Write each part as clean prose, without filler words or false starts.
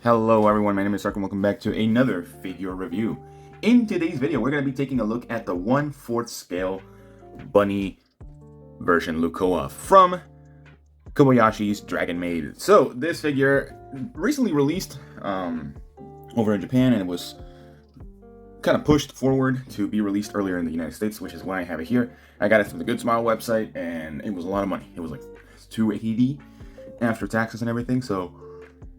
Hello everyone, my name is Sark and welcome back to another figure review. In today's video, we're going to be taking a look at the 1/4 scale bunny version Lucoa from Kobayashi's Dragon Maid. So this figure recently released over in Japan, and it was kind of pushed forward to be released earlier in the United States, which is why I have it here. I got it from the Good Smile website, and it was a lot of money. It was like $280 after taxes and everything, so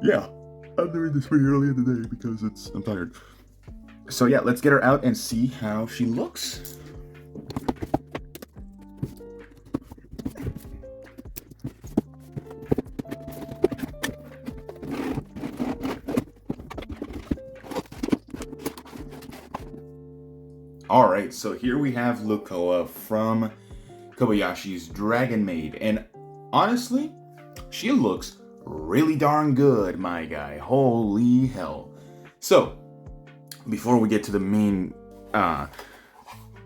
yeah. I'm doing this pretty early in the day because I'm tired. So yeah, let's get her out and see how she looks. Alright, so here we have Lucoa from Kobayashi's Dragon Maid, and honestly, she looks really darn good, my guy. Holy hell. So, before we get to the main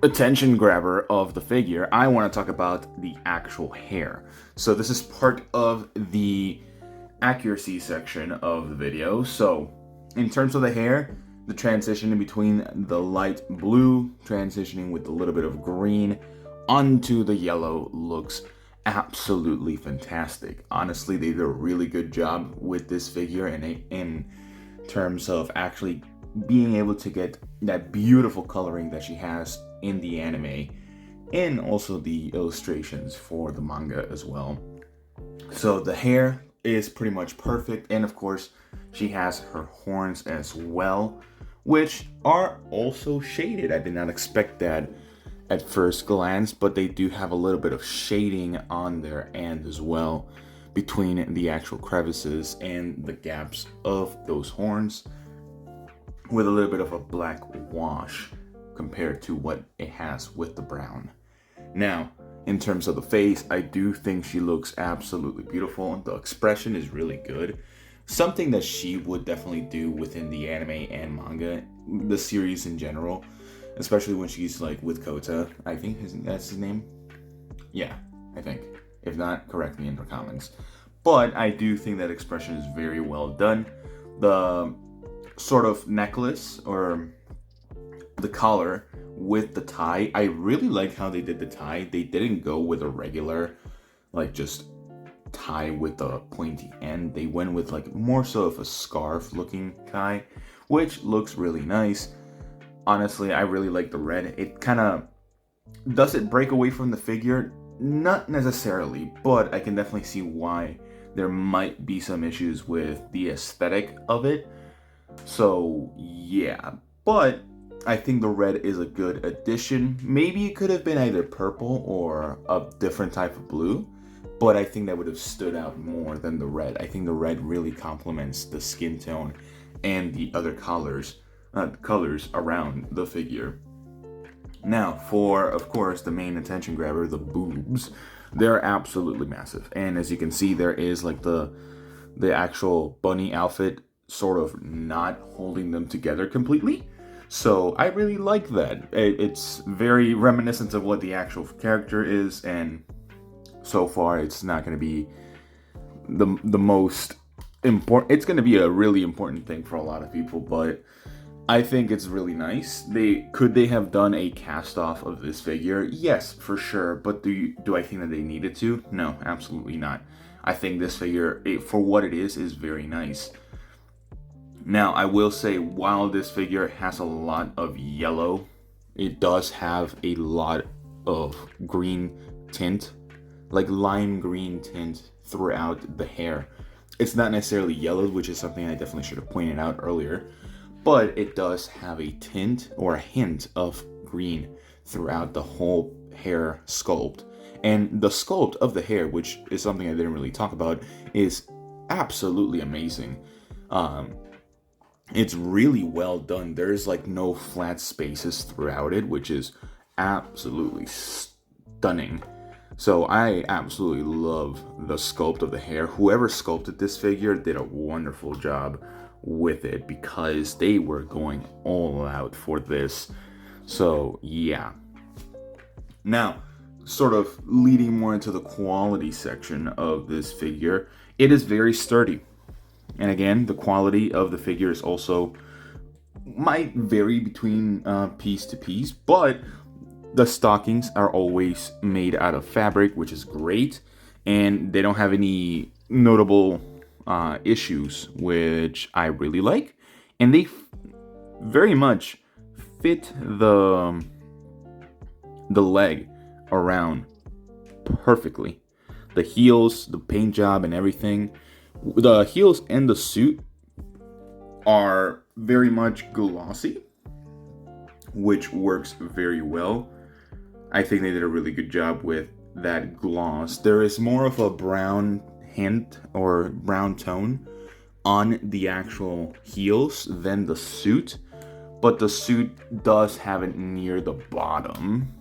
attention grabber of the figure, I want to talk about the actual hair. So this is part of the accuracy section of the video. So, in terms of the hair, the transition in between the light blue, transitioning with a little bit of green onto the yellow looks absolutely fantastic. Honestly, they did a really good job with this figure in terms of actually being able to get that beautiful coloring that she has in the anime, and also the illustrations for the manga as well. So the hair is pretty much perfect, and of course she has her horns as well, which are also shaded. I did not expect that at first glance, but they do have a little bit of shading on their end as well between the actual crevices and the gaps of those horns, with a little bit of a black wash compared to what it has with the brown. Now, in terms of the face, I do think she looks absolutely beautiful. The expression is really good. Something that she would definitely do within the anime and manga, the series in general, especially when she's like with Kota. I think that's his name. Yeah, I think. If not, correct me in the comments. But I do think that expression is very well done. The sort of necklace or the collar with the tie, I really like how they did the tie. They didn't go with a regular, like just tie with a pointy end. They went with like more so of a scarf looking tie, which looks really nice. Honestly, I really like the red. It kind of, does it break away from the figure? Not necessarily, but I can definitely see why there might be some issues with the aesthetic of it. So yeah, but I think the red is a good addition. Maybe it could have been either purple or a different type of blue, but I think that would have stood out more than the red. I think the red really complements the skin tone and the other colors around the figure. Now, for, of course, the main attention grabber, the boobs, they're absolutely massive. And as you can see, there is like the actual bunny outfit sort of not holding them together completely. So I really like that. It's very reminiscent of what the actual character is, and so far it's not going to be the most important. It's going to be a really important thing for a lot of people, but I think it's really nice. Could they have done a cast off of this figure? Yes, for sure. But do I think that they needed to? No, absolutely not. I think this figure, for what it is very nice. Now, I will say, while this figure has a lot of yellow, it does have a lot of green tint, like lime green tint throughout the hair. It's not necessarily yellow, which is something I definitely should have pointed out earlier, but it does have a tint or a hint of green throughout the whole hair sculpt. And the sculpt of the hair, which is something I didn't really talk about, is absolutely amazing. It's really well done. There's like no flat spaces throughout it, which is absolutely stunning. So I absolutely love the sculpt of the hair. Whoever sculpted this figure did a wonderful job with it, because they were going all out for this. So yeah. Now, sort of leading more into the quality section of this figure, it is very sturdy. And again, the quality of the figure is also might vary between piece to piece, but the stockings are always made out of fabric, which is great, and they don't have any notable issues, which I really like. And they very much fit the leg around perfectly. The heels, the paint job, and everything. The heels and the suit are very much glossy, which works very well. I think they did a really good job with that gloss. There is more of a brown hint or brown tone on the actual heels than the suit, but the suit does have it near the bottom,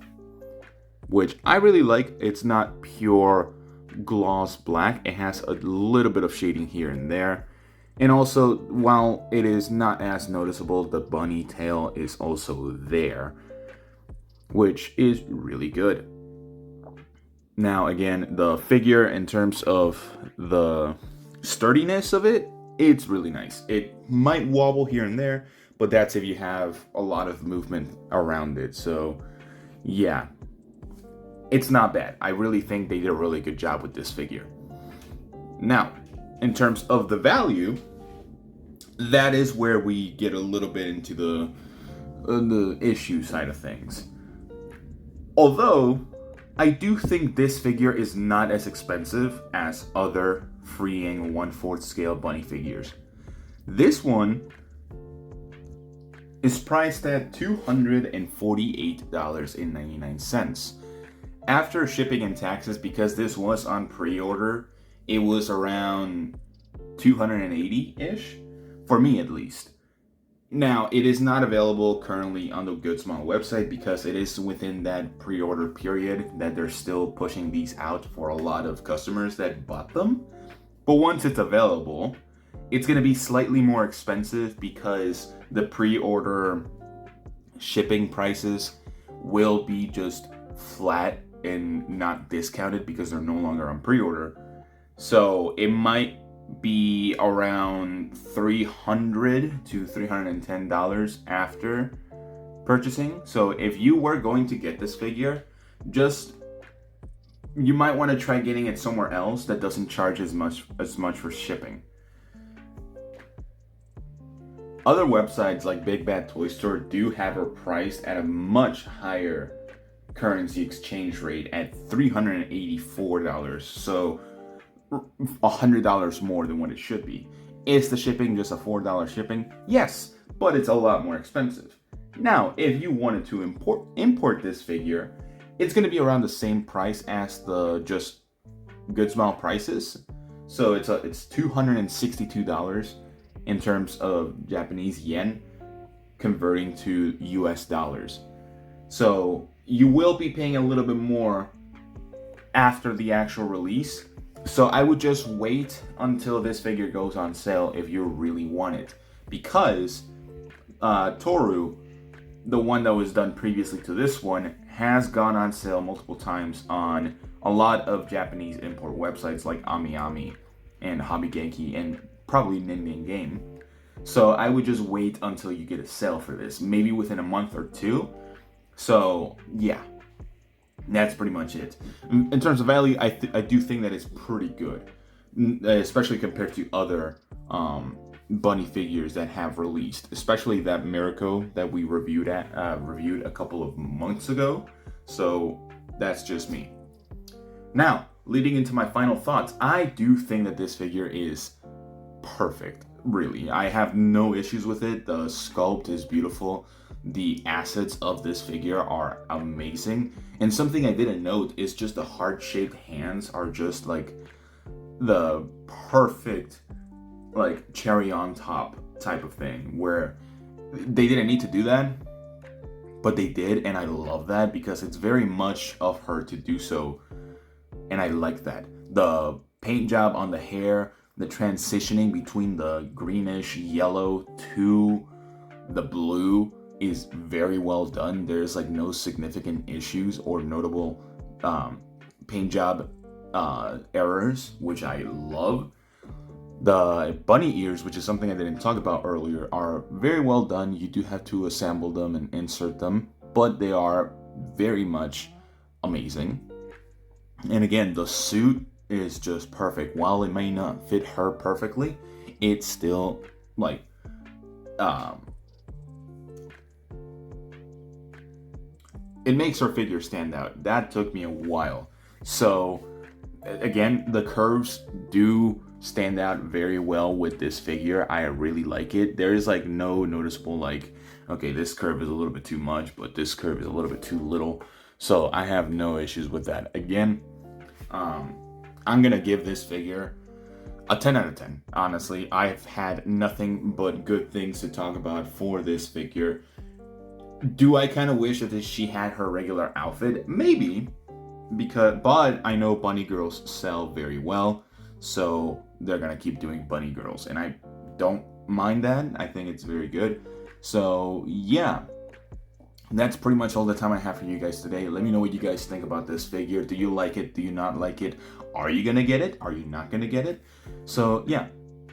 which I really like. It's not pure gloss black. It has a little bit of shading here and there. And also, while it is not as noticeable, the bunny tail is also there, which is really good. Now, again, the figure, in terms of the sturdiness of it, it's really nice. It might wobble here and there, but that's if you have a lot of movement around it. So, yeah, it's not bad. I really think they did a really good job with this figure. Now, in terms of the value, that is where we get a little bit into the issue side of things. Although, I do think this figure is not as expensive as other freeing 1/4 scale bunny figures. This one is priced at $248.99. After shipping and taxes, because this was on pre-order, it was around 280-ish, for me at least. Now, it is not available currently on the Good Small website because it is within that pre-order period that they're still pushing these out for a lot of customers that bought them. But once it's available, it's going to be slightly more expensive because the pre-order shipping prices will be just flat and not discounted because they're no longer on pre-order. So it might be around $300 to $310 after purchasing. So if you were going to get this figure, you might want to try getting it somewhere else that doesn't charge as much for shipping. Other websites like Big Bad Toy Store do have her priced at a much higher currency exchange rate at $384. So $100 more than what it should be. Is the shipping just a $4 shipping? Yes, but it's a lot more expensive. Now, if you wanted to import this figure, it's going to be around the same price as the just Good Smile prices. So it's $262 in terms of Japanese yen, converting to US dollars. So you will be paying a little bit more after the actual release. So I would just wait until this figure goes on sale if you really want it. Because Toru, the one that was done previously to this one, has gone on sale multiple times on a lot of Japanese import websites like AmiAmi and Hobby Genki and probably Nin Game. So I would just wait until you get a sale for this, maybe within a month or two. So yeah, that's pretty much it. In terms of value, I do think that it's pretty good, especially compared to other bunny figures that have released, especially that Miracle that we reviewed a couple of months ago. So that's just me. Now, leading into my final thoughts, I do think that this figure is perfect. Really, I have no issues with it. The sculpt is beautiful. The assets of this figure are amazing. And something I didn't note is just the heart-shaped hands are just like the perfect like cherry on top type of thing, where they didn't need to do that, but they did, and I love that because it's very much of her to do so, and I like that. The paint job on the hair, the transitioning between the greenish yellow to the blue is very well done. There's like no significant issues or notable paint job errors, which I love. The bunny ears, which is something I didn't talk about earlier, are very well done. You do have to assemble them and insert them, but they are very much amazing. And again, the suit is just perfect. While it may not fit her perfectly, it's still like it makes her figure stand out. That took me a while. So again, the curves do stand out very well with this figure. I really like it. There is like no noticeable like, okay, this curve is a little bit too much, but this curve is a little bit too little. So I have no issues with that. Again, I'm gonna give this figure a 10 out of 10. Honestly, I've had nothing but good things to talk about for this figure. Do I kind of wish that she had her regular outfit? Maybe, but I know bunny girls sell very well, so they're gonna keep doing bunny girls, and I don't mind that. I think it's very good. So yeah, that's pretty much all the time I have for you guys today. Let me know what you guys think about this figure. Do you like it? Do you not like it? Are you gonna get it? Are you not gonna get it? So yeah,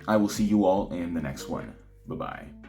I will see you all in the next one. Bye bye.